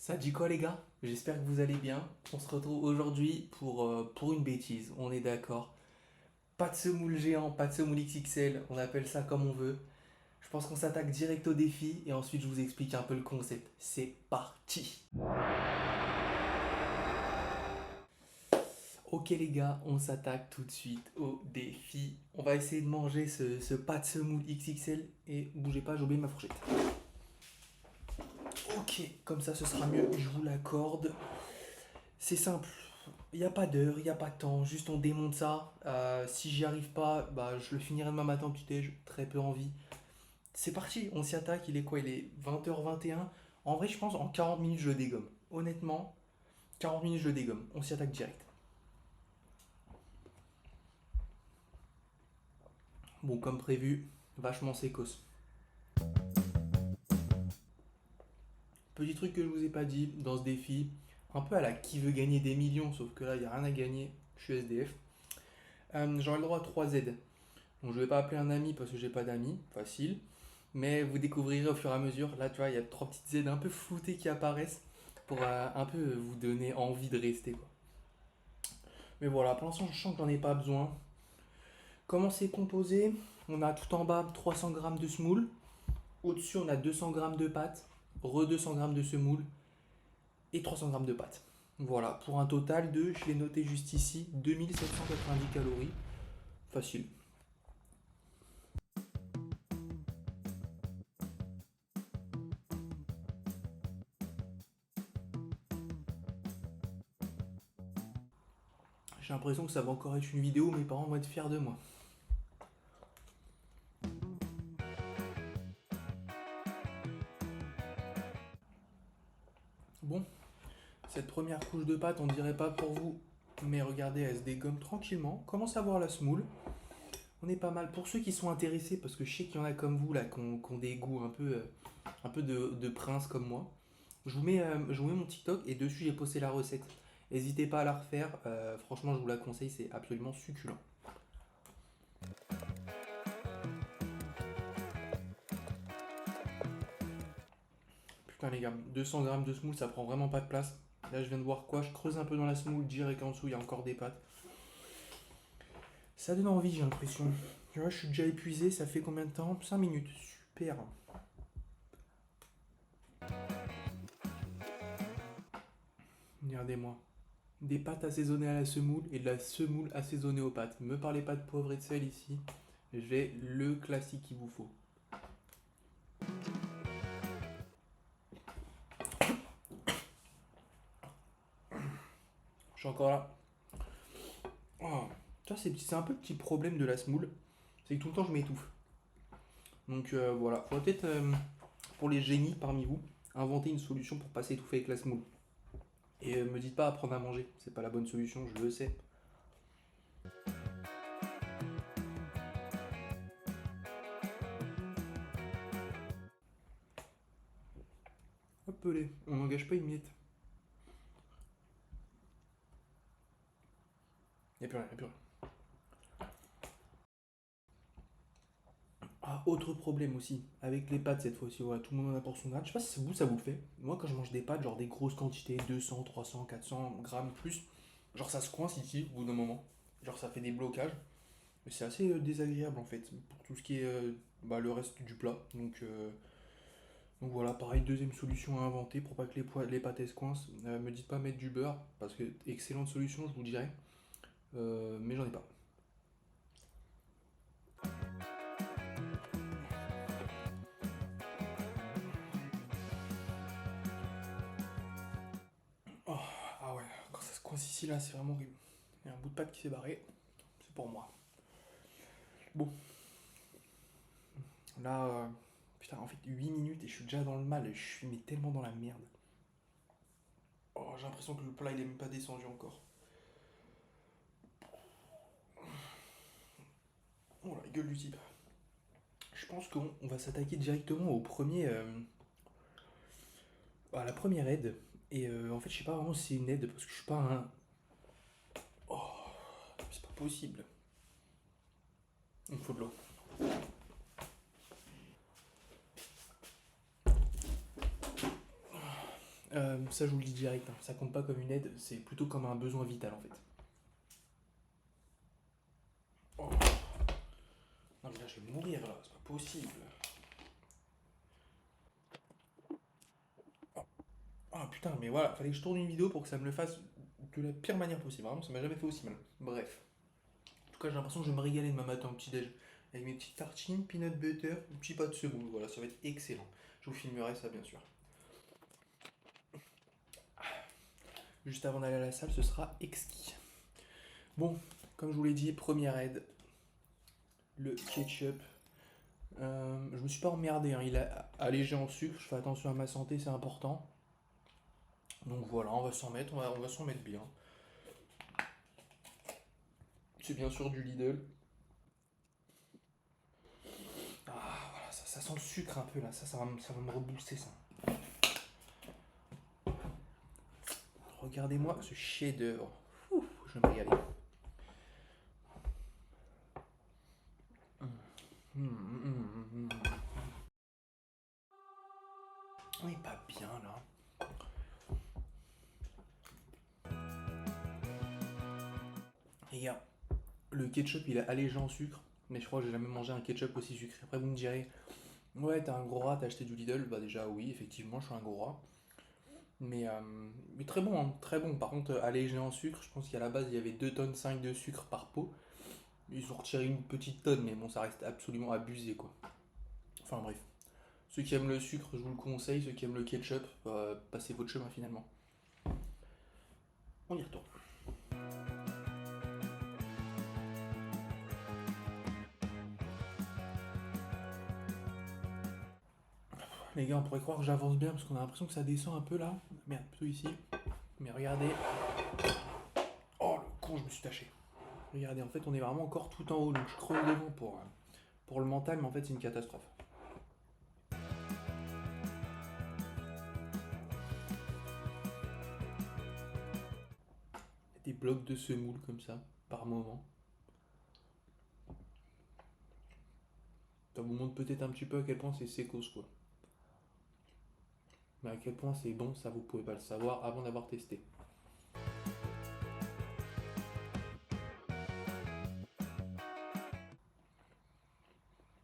Ça dit quoi les gars? J'espère que vous allez bien. On se retrouve aujourd'hui pour une bêtise, on est d'accord. Pas de semoule géant, pas de semoule XXL, on appelle ça comme on veut. Je pense qu'on s'attaque direct au défi et ensuite je vous explique un peu le concept. C'est parti! Ok les gars, on s'attaque tout de suite au défi. On va essayer de manger ce pas de semoule XXL et bougez pas, j'ai oublié ma fourchette. Ok, comme ça ce sera mieux, je vous l'accorde. C'est simple, il n'y a pas d'heure, il n'y a pas de temps, juste on démonte ça. Si j'y arrive pas, bah, je le finirai demain matin au petit-déj, très peu envie. C'est parti, on s'y attaque, il est quoi? Il est 20h21. En vrai, je pense en 40 minutes, je le dégomme. Honnêtement, 40 minutes, je le dégomme. On s'y attaque direct. Bon, comme prévu, vachement sécos. Petit truc que je vous ai pas dit dans ce défi, un peu à la qui veut gagner des millions, sauf que là, il n'y a rien à gagner, je suis SDF. J'aurai le droit à 3 aides. Donc je vais pas appeler un ami parce que j'ai pas d'amis, facile. Mais vous découvrirez au fur et à mesure. Là, tu vois, il y a trois petites aides un peu floutées qui apparaissent pour un peu vous donner envie de rester, quoi. Mais voilà, pour l'instant, je sens que j'en ai pas besoin. Comment c'est composé? On a tout en bas 300 grammes de semoule. Au-dessus, on a 200 grammes de pâte, re 200 grammes de semoule et 300 grammes de pâte. Voilà, pour un total de, je l'ai noté juste ici, 2790 calories. Facile. J'ai l'impression que ça va encore être une vidéo, mes parents vont être fiers de moi. Bon, cette première couche de pâte, on dirait pas pour vous, mais regardez, elle se dégomme tranquillement. Commence à voir la semoule. On est pas mal. Pour ceux qui sont intéressés, parce que je sais qu'il y en a comme vous là, qui ont des goûts un peu de prince comme moi, je vous mets mon TikTok et dessus j'ai posté la recette. N'hésitez pas à la refaire. Franchement, je vous la conseille, c'est absolument succulent. Putain les gars, 200 grammes de semoule, ça prend vraiment pas de place. Là, je viens de voir quoi, je creuse un peu dans la semoule, direct en dessous, il y a encore des pâtes. Ça donne envie, j'ai l'impression. Tu vois, je suis déjà épuisé, ça fait combien de temps? 5 minutes, super. Regardez-moi. Des pâtes assaisonnées à la semoule et de la semoule assaisonnée aux pâtes. Me parlez pas de poivre et de sel ici. J'ai le classique qu'il vous faut. Je suis encore là. Oh. Ça, c'est un peu le petit problème de la semoule. C'est que tout le temps, je m'étouffe. Donc voilà. Faudrait peut-être, pour les génies parmi vous, inventer une solution pour pas s'étouffer avec la semoule. Et me dites pas apprendre à manger. C'est pas la bonne solution, je le sais. Hop, les. On n'engage pas une miette. Y'a plus rien, y'a plus rien. Ah, autre problème aussi, avec les pâtes cette fois-ci, voilà, tout le monde en a pour son grade. Je sais pas si ça vous le fait. Moi, quand je mange des pâtes, genre des grosses quantités, 200, 300, 400 grammes plus, genre ça se coince ici au bout d'un moment. Genre ça fait des blocages. Mais c'est assez désagréable en fait, pour tout ce qui est bah, le reste du plat. Donc voilà, pareil, deuxième solution à inventer pour pas que les pâtes elles se coincent. Me dites pas mettre du beurre, parce que excellente solution, je vous dirais. Mais j'en ai pas. Oh, ah ouais, quand ça se coince ici là, c'est vraiment horrible. Il y a un bout de pâte qui s'est barré, c'est pour moi. Bon, là, putain, en fait, 8 minutes et je suis déjà dans le mal, je suis mais tellement dans la merde. Oh, j'ai l'impression que le plat il est même pas descendu encore. Oh la gueule du type. Je pense qu'on va s'attaquer directement au premier, à la première aide. Et en fait, je sais pas vraiment si c'est une aide parce que je suis pas un. Oh, c'est pas possible. Il me faut de l'eau. Ça, je vous le dis direct, hein, ça compte pas comme une aide, c'est plutôt comme un besoin vital en fait. Oh. Non mais là, je vais mourir là, c'est pas possible. Ah putain, mais voilà, fallait que je tourne une vidéo pour que ça me le fasse de la pire manière possible. Vraiment, ça m'a jamais fait aussi mal. Bref. En tout cas, j'ai l'impression que je vais me régaler demain matin au petit-déj. Avec mes petites tartines, peanut butter, un petit pas de semoule. Voilà, ça va être excellent. Je vous filmerai ça, bien sûr. Juste avant d'aller à la salle, ce sera exquis. Bon, comme je vous l'ai dit, première aide, le ketchup. Je me suis pas emmerdé, hein, il a allégé en sucre, je fais attention à ma santé, c'est important. Donc voilà, on va s'en mettre, on va s'en mettre bien. C'est bien sûr du Lidl. Ah voilà, ça sent le sucre un peu là, ça va me rebooster ça. Regardez-moi ce chef-d'œuvre. Ouh, je vais me régaler. On est pas bien là. Regarde, le ketchup il est allégé en sucre, mais je crois que j'ai jamais mangé un ketchup aussi sucré. Après vous me direz, ouais t'es un gros rat, t'as acheté du Lidl. Bah déjà oui, effectivement je suis un gros rat. Mais, euh, mais très bon, hein, très bon. Par contre, allégé en sucre, je pense qu'à la base il y avait 2 tonnes 5 de sucre par pot. Ils ont retiré une petite tonne, mais bon ça reste absolument abusé quoi. Enfin bref. Ceux qui aiment le sucre, je vous le conseille. Ceux qui aiment le ketchup, passez votre chemin finalement. On y retourne. Les gars, on pourrait croire que j'avance bien parce qu'on a l'impression que ça descend un peu là. Merde, plutôt ici. Mais regardez. Oh le con, je me suis taché. Regardez, en fait, on est vraiment encore tout en haut. Donc je creuse devant pour le mental, mais en fait, c'est une catastrophe. Il y a des blocs de semoule comme ça, par moment. Ça vous montre peut-être un petit peu à quel point c'est sécos quoi. Mais à quel point c'est bon, ça vous pouvez pas le savoir avant d'avoir testé.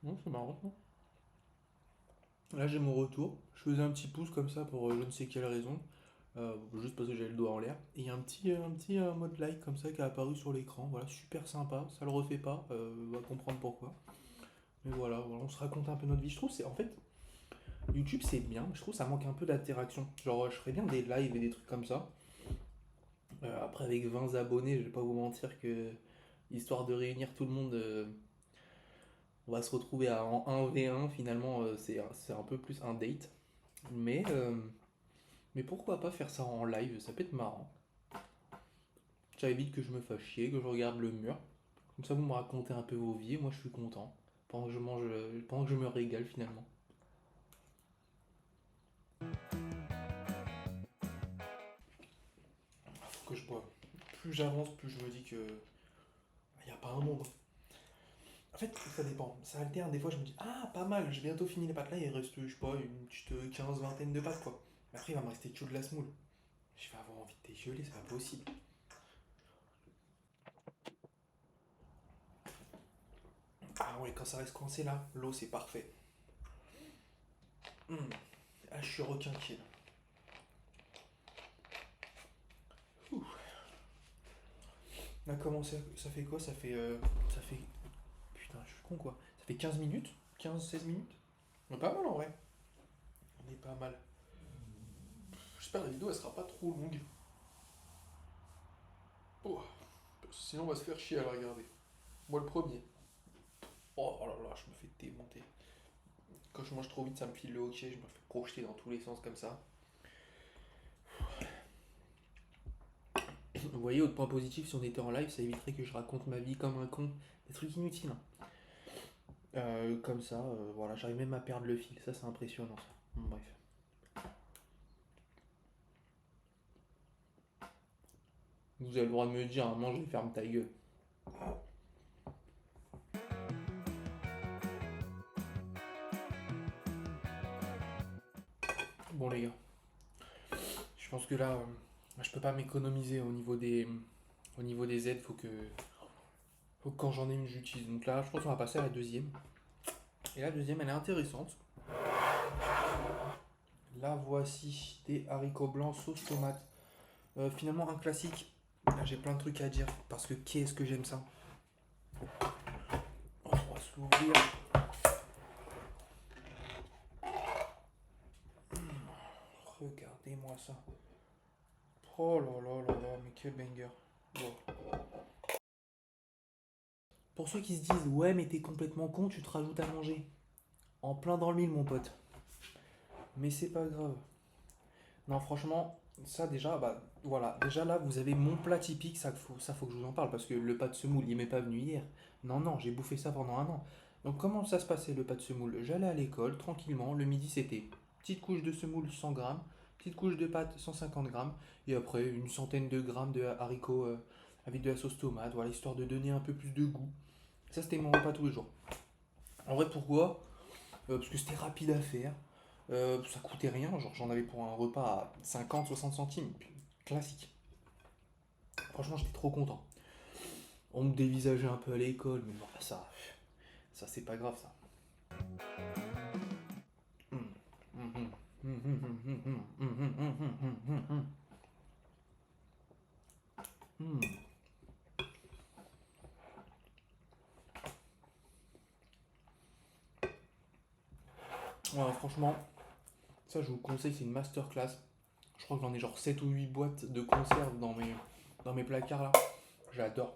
Non, c'est marrant. Non. Là, j'ai mon retour. Je faisais un petit pouce comme ça pour je ne sais quelle raison. Juste parce que j'avais le doigt en l'air. Et il y a un petit mode like comme ça qui a apparu sur l'écran. Voilà, super sympa. Ça le refait pas. On va comprendre pourquoi. Mais voilà, on se raconte un peu notre vie. Je trouve c'est en fait YouTube c'est bien, mais je trouve que ça manque un peu d'interaction. Genre je ferais bien des lives et des trucs comme ça. Après avec 20 abonnés, je vais pas vous mentir que histoire de réunir tout le monde, on va se retrouver en 1v1 finalement. C'est un peu plus un date. Mais, euh, mais pourquoi pas faire ça en live, ça peut être marrant. Ça évite que je me fasse chier, que je regarde le mur. Comme ça, vous me racontez un peu vos vies, et moi je suis content. Pendant que je mange, pendant que je me régale finalement. Faut que je boive. Plus j'avance, plus je me dis que il n'y a pas un monde. En fait, ça dépend. Ça alterne. Des fois, je me dis, ah, pas mal, j'ai bientôt fini les pâtes là, il reste, je sais pas, une petite 15 vingtaine de pâtes quoi. Mais après, il va me rester que de la semoule. Je vais avoir envie de dégueuler, c'est pas possible. Ah ouais, quand ça reste coincé là, l'eau c'est parfait. Hum. Ah, je suis requinqué là. Ouh. Là, comment ça fait quoi? Ça fait. Putain, je suis con quoi. Ça fait 15 minutes? 15 16 minutes? On est pas mal en vrai. On est pas mal. J'espère que la vidéo elle sera pas trop longue. Oh, sinon on va se faire chier à la regarder. Moi le premier. Oh là là, je me fais démonter. Quand je mange trop vite, ça me file le hockey, je me fais projeter dans tous les sens comme ça. Vous voyez, autre point positif, si on était en live, ça éviterait que je raconte ma vie comme un con. Des trucs inutiles, hein. Comme ça, voilà, j'arrive même à perdre le fil. Ça, c'est impressionnant, ça. Bon, bref. Vous avez le droit de me dire, hein, mange et ferme ta gueule. Bon, les gars. Je pense que là, je peux pas m'économiser au niveau des aides. Faut que quand j'en ai une, j'utilise. Donc là, je pense qu'on va passer à la deuxième. Et la deuxième, elle est intéressante. Là, voici des haricots blancs sauce tomate. Finalement, un classique. Là, j'ai plein de trucs à dire parce que qu'est-ce que j'aime ça. On va s'ouvrir. Regardez-moi ça. Oh là là là là, mais quel banger. Bon. Pour ceux qui se disent, ouais, mais t'es complètement con, tu te rajoutes à manger. En plein dans le mille, mon pote. Mais c'est pas grave. Non, franchement, ça déjà, bah voilà. Déjà là, vous avez mon plat typique, ça faut que je vous en parle parce que le pas de semoule, il m'est pas venu hier. Non, non, j'ai bouffé ça pendant un an. Donc, comment ça se passait le pas de semoule? J'allais à l'école tranquillement. Le midi, c'était petite couche de semoule 100 grammes, petite couche de pâte 150 grammes, et après une centaine de grammes de haricots avec de la sauce tomate, voilà, histoire de donner un peu plus de goût. Ça, c'était mon repas tous les jours. En vrai, pourquoi? Parce que c'était rapide à faire. Ça coûtait rien, genre j'en avais pour un repas à 50-60 centimes. Classique. Franchement, j'étais trop content. On me dévisageait un peu à l'école, mais bon, ça c'est pas grave ça. Ouais, franchement, ça je vous conseille, c'est une masterclass. Je crois que j'en ai genre 7 ou 8 boîtes de conserve dans mes placards là. J'adore.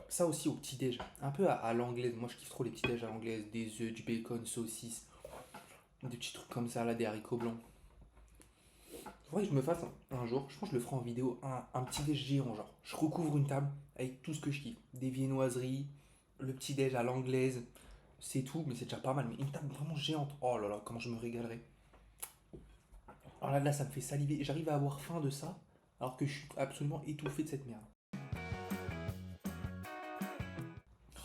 Ça aussi au petit-déj, un peu à l'anglaise. Moi je kiffe trop les petits-déj à l'anglaise, des œufs, du bacon, saucisses, des petits trucs comme ça là, des haricots blancs. Faudrait que je me fasse un jour, je pense que je le ferai en vidéo, un petit déj géant, genre. Je recouvre une table avec tout ce que je kiffe. Des viennoiseries, le petit déj à l'anglaise, c'est tout, mais c'est déjà pas mal. Mais une table vraiment géante, oh là là, comment je me régalerai. Alors là, ça me fait saliver. J'arrive à avoir faim de ça, alors que je suis absolument étouffé de cette merde.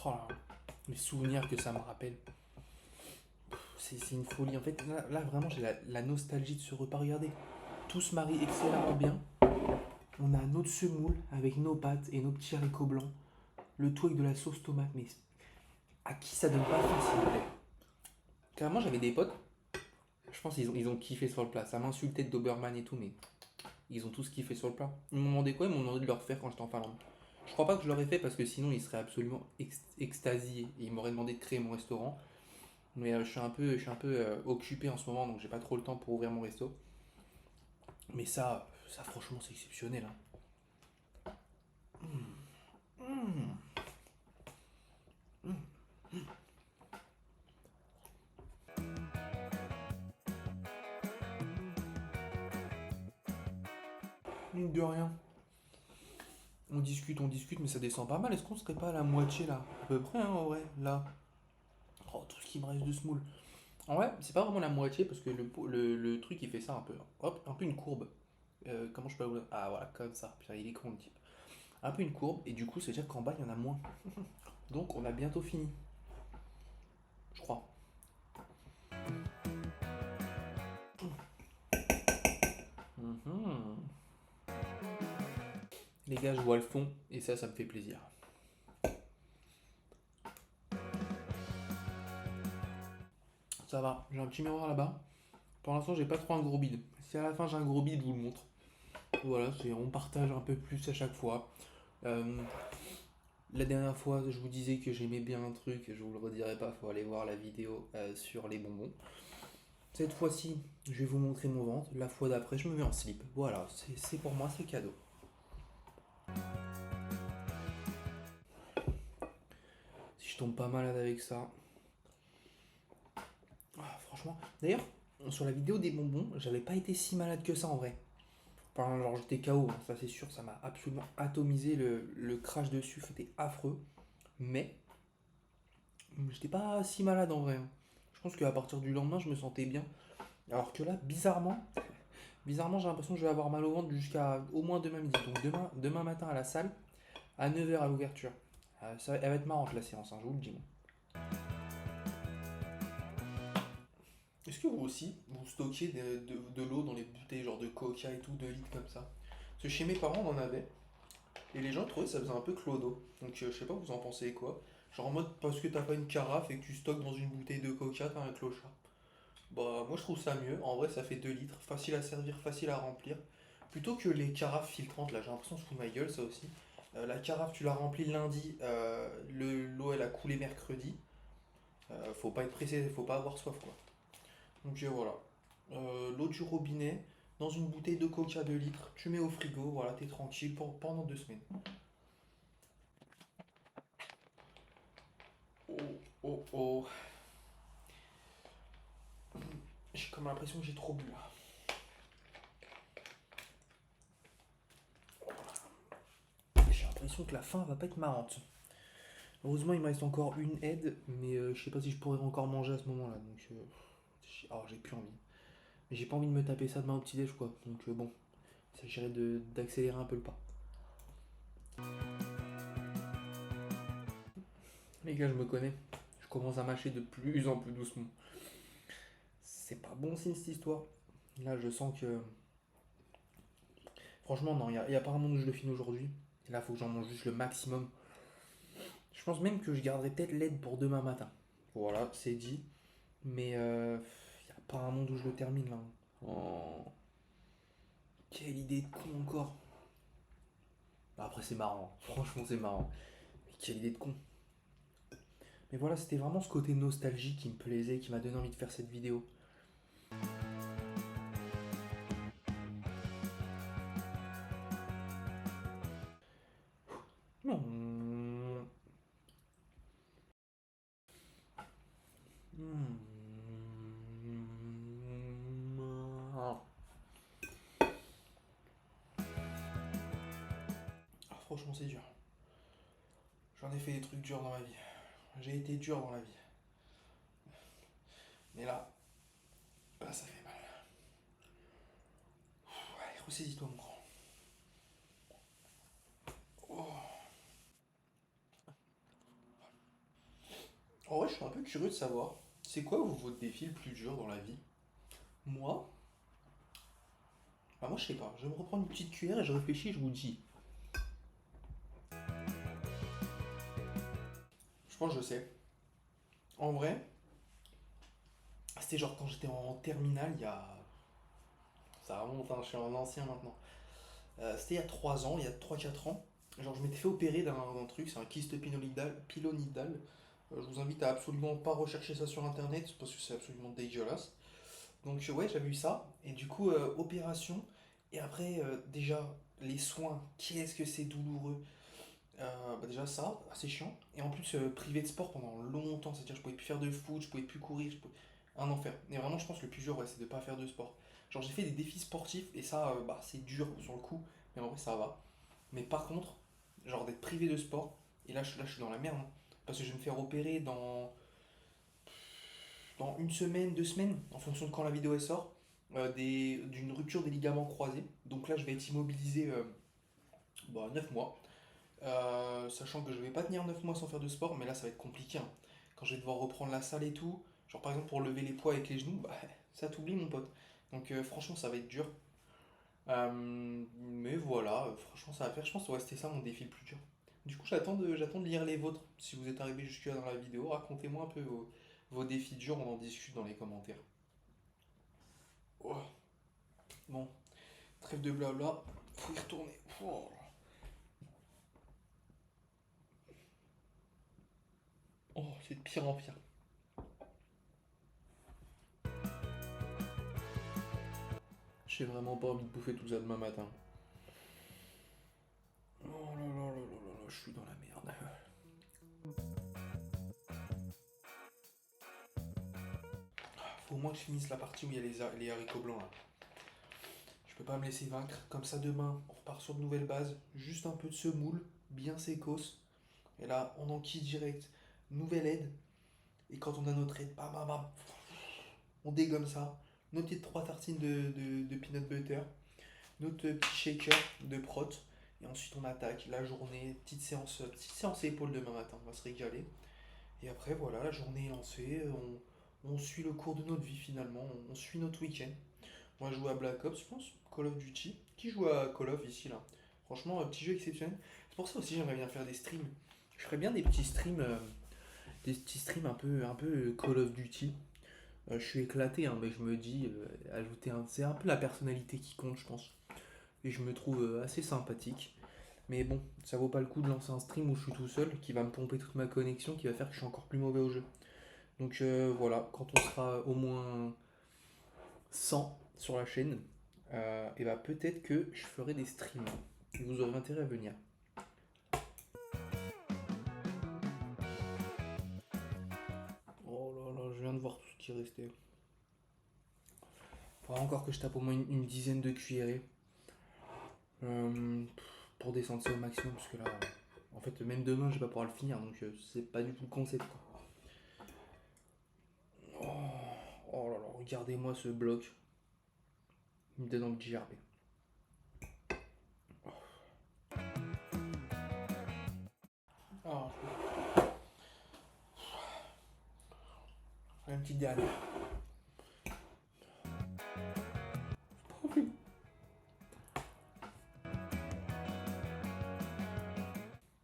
Oh là là, les souvenirs que ça me rappelle. C'est une folie. En fait, là, vraiment, j'ai la nostalgie de ce repas. Regardez, tout se marie excellemment bien. On a notre semoule avec nos pâtes et nos petits haricots blancs. Le tout avec de la sauce tomate. Mais à qui ça donne pas faim, s'il vous plaît? Carrément, j'avais des potes. Je pense qu'ils ont kiffé sur le plat. Ça m'insultait de Doberman et tout, mais ils ont tous kiffé sur le plat. Ils m'ont demandé quoi? Ils m'ont demandé de leur faire quand j'étais en Finlande. Je crois pas que je l'aurais fait parce que sinon ils seraient absolument extasiés et ils m'auraient demandé de créer mon restaurant. Mais je suis un peu occupé en ce moment donc j'ai pas trop le temps pour ouvrir mon resto. Mais ça franchement c'est exceptionnel, hein. Mine de rien. On discute, mais ça descend pas mal. Est-ce qu'on serait pas à la moitié là? À peu près, hein, en vrai, là. Oh, tout ce qui me reste de semoule. En vrai, c'est pas vraiment la moitié parce que le truc il fait ça un peu. Hop, un peu une courbe. Comment je peux vous... Ah voilà, comme ça. Putain, il est con le type. Un peu une courbe, et du coup, c'est-à-dire qu'en bas il y en a moins. Donc on a bientôt fini, je crois. Mhm. Les gars, je vois le fond, et ça me fait plaisir. Ça va, j'ai un petit miroir là-bas. Pour l'instant, j'ai pas trop un gros bide. Si à la fin j'ai un gros bide, je vous le montre. Voilà, on partage un peu plus à chaque fois. Euh, la dernière fois, je vous disais que j'aimais bien un truc, je vous le redirai pas, faut aller voir la vidéo sur les bonbons. Cette fois-ci, je vais vous montrer mon ventre. La fois d'après, je me mets en slip. Voilà, c'est pour moi, c'est cadeau. Si je tombe pas malade avec ça. Ah, franchement. D'ailleurs, sur la vidéo des bonbons, j'avais pas été si malade que ça en vrai. Enfin, genre j'étais KO, hein, ça c'est sûr, ça m'a absolument atomisé. Le crash dessus, c'était affreux. Mais j'étais pas si malade en vrai, hein. Je pense qu'à partir du lendemain, je me sentais bien. Alors que là, bizarrement, j'ai l'impression que je vais avoir mal au ventre jusqu'à au moins demain midi. Donc demain matin à la salle, à 9h à l'ouverture. Elle va être marrante la séance, hein, je vous le dis, moi. Est-ce que vous aussi, vous stockez de l'eau dans les bouteilles, genre de coca et tout, 2 litres comme ça? Parce que chez mes parents, on en avait, et les gens trouvaient que ça faisait un peu clodo. Donc je sais pas, vous en pensez quoi? Genre en mode, parce que t'as pas une carafe et que tu stockes dans une bouteille de coca, t'as un clochard. Bah, moi je trouve ça mieux. En vrai, ça fait 2 litres, facile à servir, facile à remplir. Plutôt que les carafes filtrantes, là, j'ai l'impression que se fout de ma gueule, ça aussi. La carafe, tu la remplis le lundi, l'eau elle a coulé mercredi. Faut pas être pressé, faut pas avoir soif quoi. Donc voilà. L'eau du robinet, dans une bouteille de coca 2 litres, tu mets au frigo, voilà, t'es tranquille pendant 2 semaines. Oh, oh, oh. J'ai comme l'impression que j'ai trop bu là. J'ai l'impression que la fin va pas être marrante. Heureusement, il me reste encore une aide, mais je sais pas si je pourrais encore manger à ce moment-là. Donc, j'ai plus envie. Mais j'ai pas envie de me taper ça demain au petit-déj, quoi. Donc, bon, il s'agirait d'accélérer un peu le pas. Les gars, je me connais. Je commence à mâcher de plus en plus doucement. C'est pas bon signe cette histoire. Là, je sens que. Franchement, non, y a pas un monde où je le finis aujourd'hui. Et là, faut que j'en mange juste le maximum. Je pense même que je garderai peut-être l'aide pour demain matin. Voilà, c'est dit. Mais y a pas un monde où je le termine là. Oh, quelle idée de con encore. Bah, après, c'est marrant. Franchement, c'est marrant. Mais quelle idée de con. Mais voilà, c'était vraiment ce côté nostalgie qui me plaisait, qui m'a donné envie de faire cette vidéo. Non. Ah, franchement, c'est dur. J'en ai fait des trucs durs dans ma vie. J'ai été dur dans la vie. Mais là, ça fait mal. Allez, ressaisis-toi, mon grand. Oh. En vrai, je suis un peu curieux de savoir, c'est quoi votre défi le plus dur dans la vie? Moi, moi je sais pas. Je vais me reprendre une petite cuillère et je réfléchis et je vous dis. Je pense que je sais. En vrai, c'était genre quand j'étais en terminale, il y a. Ça remonte, hein, je suis un ancien maintenant. C'était il y a 3 ans, il y a 3 4 ans. Genre, je m'étais fait opérer d'un truc, c'est un kyste pilonidal. Je vous invite à absolument pas rechercher ça sur internet parce que c'est absolument dégueulasse. Donc, ouais, j'avais eu ça. Et du coup, opération. Et après, déjà, les soins, qu'est-ce que c'est douloureux. Bah déjà, ça, assez chiant. Et en plus, privé de sport pendant longtemps. C'est-à-dire, je pouvais plus faire de foot, je pouvais plus courir. Un enfer. Et vraiment, je pense que le plus dur, ouais, c'est de pas faire de sport. Genre, j'ai fait des défis sportifs et ça, bah, c'est dur sur le coup. Mais en vrai, ça va. Mais par contre, genre d'être privé de sport, et là je suis dans la merde, hein, parce que je vais me faire opérer dans une semaine, 2 semaines, en fonction de quand la vidéo elle sort, d'une rupture des ligaments croisés. Donc là, je vais être immobilisé 9 mois, sachant que je vais pas tenir 9 mois sans faire de sport, mais là, ça va être compliqué, hein. Quand je vais devoir reprendre la salle et tout, genre par exemple pour lever les poids avec les genoux, bah, ça t'oublie, mon pote. Donc franchement, ça va être dur. Mais voilà, franchement, ça va faire. Je pense que ouais, c'était ça mon défi le plus dur. Du coup, j'attends de lire les vôtres. Si vous êtes arrivé jusque-là dans la vidéo, racontez-moi un peu vos défis durs, on en discute dans les commentaires. Oh, bon, trêve de blabla, faut y retourner. Oh, oh, c'est de pire en pire. J'ai vraiment pas envie de bouffer tout ça demain matin. Oh là là là là là, je suis dans la merde. Faut au moins que je finisse la partie où il y a les haricots blancs là. Je peux pas me laisser vaincre. Comme ça, demain, on repart sur de nouvelles bases. Juste un peu de semoule, bien sécos. Et là, on enquille direct. Nouvelle aide. Et quand on a notre aide, bam bam bam, on dégomme ça. Nos petites 3 tartines de peanut butter. Notre petit shaker de prot. Et ensuite, on attaque la journée. Petite séance épaules demain matin. On va se régaler. Et après, voilà, la journée est lancée. On suit le cours de notre vie finalement, on suit notre week-end. Moi, je joue à Black Ops, je pense, Call of Duty. Qui joue à Call of ici, là? Franchement, un petit jeu exceptionnel. C'est pour ça aussi j'aimerais bien faire des streams. Je ferais bien des petits streams un peu Call of Duty. Je suis éclaté, hein, mais je me dis, c'est un peu la personnalité qui compte, je pense. Et je me trouve assez sympathique. Mais bon, ça vaut pas le coup de lancer un stream où je suis tout seul, qui va me pomper toute ma connexion, qui va faire que je suis encore plus mauvais au jeu. Donc voilà, quand on sera au moins 100 sur la chaîne, et bah peut-être que je ferai des streams. Et vous aurez intérêt à venir. Oh là là, je viens de voir tout ce qui restait. Faudra encore que je tape au moins une dizaine de cuillerées. Pour descendre ça au maximum, parce que là, en fait, même demain, je vais pas pouvoir le finir, donc c'est pas du tout le concept, quoi. Oh là là, regardez-moi ce bloc. Il me donne envie de gerber. Ah, une petite dernière.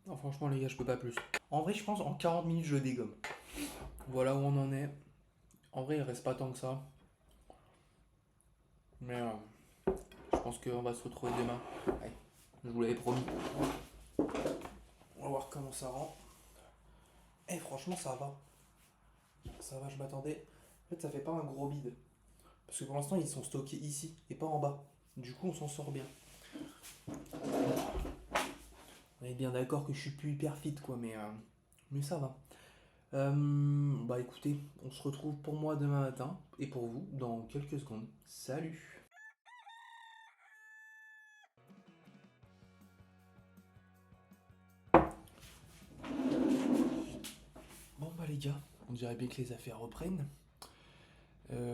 Non, franchement, les gars, je peux pas plus. En vrai, je pense en 40 minutes, je le dégomme. Voilà où on en est. En vrai, il reste pas tant que ça. Mais je pense qu'on va se retrouver demain. Allez, je vous l'avais promis. On va voir comment ça rend. Eh, franchement, ça va. Ça va, je m'attendais. En fait, ça fait pas un gros bide. Parce que pour l'instant, ils sont stockés ici et pas en bas. Du coup, on s'en sort bien. On est bien d'accord que je suis plus hyper fit, quoi, mais ça va. Bah écoutez, on se retrouve pour moi demain matin et pour vous dans quelques secondes. Salut! Bon bah les gars, on dirait bien que les affaires reprennent.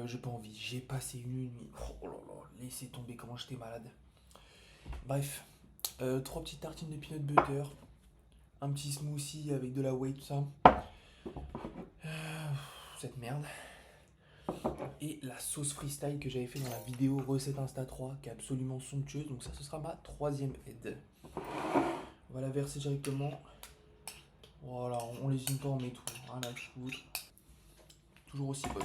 J'ai pas envie, j'ai passé une nuit. Oh là là, laissez tomber comment j'étais malade. Bref, trois petites tartines de peanut butter, un petit smoothie avec de la whey, tout ça. Cette merde. Et la sauce freestyle que j'avais fait dans la vidéo recette Insta 3 qui est absolument somptueuse. Donc ça, ce sera ma troisième aide. On va la verser directement. Voilà, on lésine pas, on met tout. Rien à foutre. Toujours aussi bonne.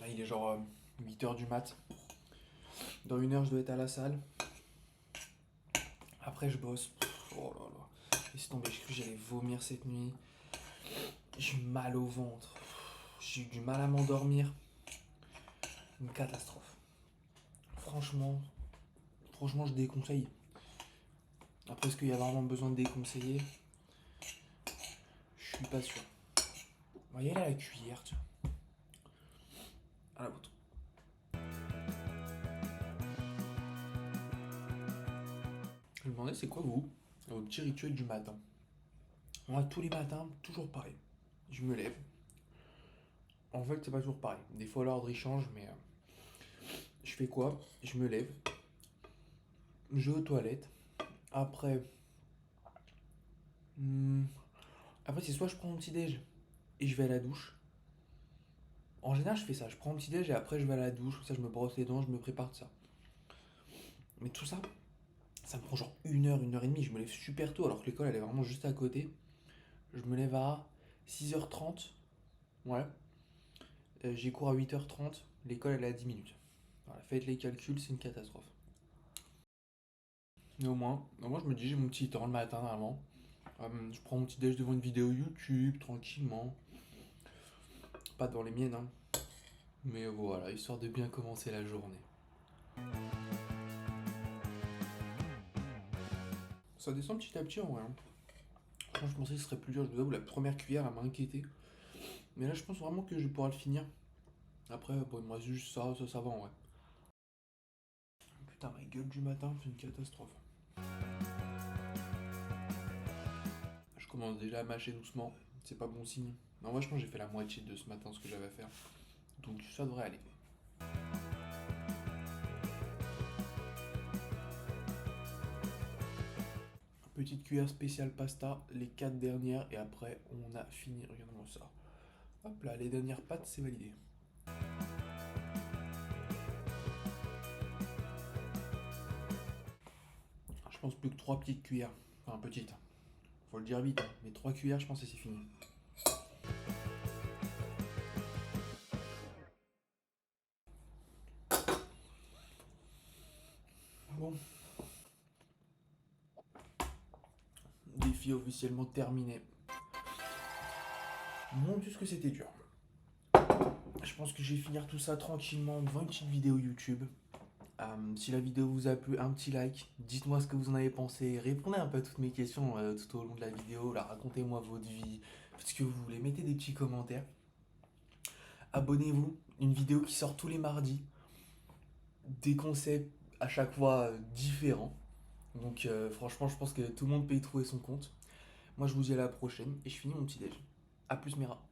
Là, il est genre 8h du mat. Dans une heure, je dois être à la salle. Après, je bosse. Oh là là. Laisse tomber, j'ai cru que j'allais vomir cette nuit. J'ai mal au ventre. J'ai eu du mal à m'endormir. Une catastrophe. Franchement, je déconseille. Après, est-ce qu'il y a vraiment besoin de déconseiller? Je suis pas sûr. Voyez là la cuillère, tiens. À la vôtre. Je me demandais, c'est quoi vous, votre petit rituel du matin? Moi, tous les matins, toujours pareil. Je me lève. En fait, c'est pas toujours pareil. Des fois, l'ordre il change, mais je fais quoi? Je me lève. Je vais aux toilettes. Après, hmm, après c'est soit je prends mon petit déj et je vais à la douche. En général, je fais ça. Je prends mon petit déj et après je vais à la douche. Comme ça, je me brosse les dents, je me prépare de ça. Mais tout ça, ça me prend genre une heure et demie. Je me lève super tôt alors que l'école elle est vraiment juste à côté. Je me lève à 6h30. Ouais. J'ai cours à 8h30. L'école elle est à 10 minutes. Voilà, faites les calculs, c'est une catastrophe. Mais au moins je me dis, j'ai mon petit temps le matin normalement. Je prends mon petit déj devant une vidéo YouTube tranquillement. Pas dans les miennes, hein. Mais voilà, histoire de bien commencer la journée. Ça descend petit à petit en vrai, hein. Franchement, je pensais que ce serait plus dur. Je vous avoue, la première cuillère, elle m'a inquiété. Mais là, je pense vraiment que je vais pouvoir le finir. Après, bon, il me reste juste ça va en vrai. Putain, ma gueule du matin, c'est une catastrophe. Je commence déjà à mâcher doucement. C'est pas bon signe. Mais en vrai, je pense que j'ai fait la moitié de ce matin ce que j'avais à faire. Donc ça devrait aller. Petite cuillère spéciale pasta, les 4 dernières. Et après, on a fini. Regardez-moi ça. Hop là, les dernières pâtes, c'est validé. Je pense plus que 3 petites cuillères. Enfin, petites. Faut le dire vite, hein. Mais 3 cuillères, je pense que c'est fini. Bon. Défi officiellement terminé. Mon Dieu, ce que c'était dur. Je pense que je vais finir tout ça tranquillement devant une petite vidéo YouTube. Si la vidéo vous a plu, un petit like. Dites-moi ce que vous en avez pensé. Répondez un peu à toutes mes questions tout au long de la vidéo. Là, racontez-moi votre vie. Faites ce que vous voulez. Mettez des petits commentaires. Abonnez-vous. Une vidéo qui sort tous les mardis. Des concepts à chaque fois différents. Donc franchement, je pense que tout le monde peut y trouver son compte. Moi, je vous dis à la prochaine et je finis mon petit déj. A plus, Mira.